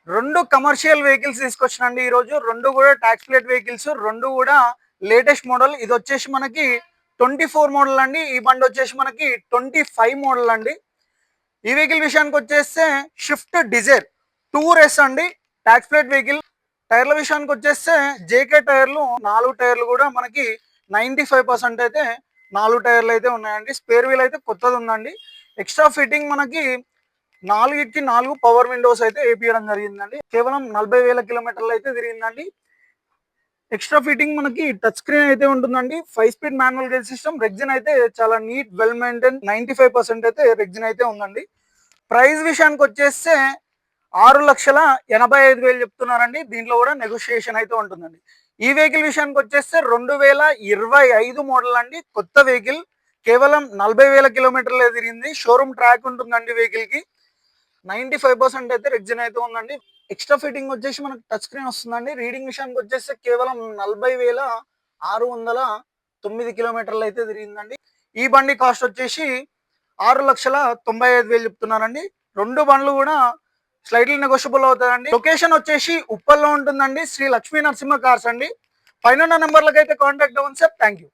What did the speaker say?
రెండు commercial vehicles తీసుకొచ్చినండి ఈరోజు. రెండు కూడా ట్యాక్స్ ప్లేట్ వెహికల్స్, రెండు కూడా లేటెస్ట్ మోడల్. ఇది వచ్చేసి మనకి 24 మోడల్ అండి. ఈ బండి వచ్చేసి మనకి 25 మోడల్ అండి. ఈ వెహికల్ విషయానికి వచ్చేస్తే షిఫ్ట్ డిజైర్ 2S అండి, ట్యాక్స్ ప్లేట్ వెహికల్. టైర్ల విషయానికి వచ్చేస్తే జేకే టైర్లు 4 టైర్లు కూడా మనకి 95% అయితే 4 టైర్లు అయితే ఉన్నాయండి. స్పేర్ వీల్ అయితే కొత్తది ఉందండి. ఎక్స్ట్రా ఫిట్టింగ్ మనకి 4 పవర్ విండోస్ అయితే వేపియడం జరిగిందండి. కేవలం 40,000 కిలోమీటర్లు అయితే తిరిగిందండి. ఎక్స్ట్రా ఫిట్టింగ్ మనకి టచ్ స్క్రీన్ అయితే ఉంటుందండి. 5 speed manual gear system. Rexine అయితే చాలా నీట్ వెల్ మెయింటైన్ 95% అయితే రెగ్జిన్ అయితే ఉందండి. ప్రైస్ విషయానికి వచ్చేస్తే 6,85,000 చెప్తున్నారండి. దీంట్లో కూడా నెగోషియేషన్ అయితే ఉంటుందండి. ఈ వెహికల్ విషయానికి వచ్చేస్తే 2025 మోడల్ అండి. కొత్త వెహికల్, కేవలం 40,000 కిలోమీటర్లే తిరిగింది. షోరూమ్ ట్రాక్ ఉంటుందండి వెహికల్ కి. 95% అయితే రెగ్జిన్ అయితే ఉందండి. ఎక్స్ట్రా ఫిట్టింగ్ వచ్చేసి మనకు టచ్ స్క్రీన్ వస్తుందండి. రీడింగ్ విషయానికి వచ్చేస్తే కేవలం 40,609 కిలోమీటర్లు అయితే తిరిగిందండి. ఈ బండి కాస్ట్ వచ్చేసి 6,95,000 చెప్తున్నారండి. రెండు బండ్లు కూడా స్లైట్లీ నెగోషియబుల్ అవుతాయండి. లొకేషన్ వచ్చేసి ఉప్పల్లో ఉంటుందండి. శ్రీ లక్ష్మీ నరసింహ కార్స్ అండి. పైన నెంబర్లకు అయితే కాంటాక్ట్ అవ్వండి సార్. Thank you.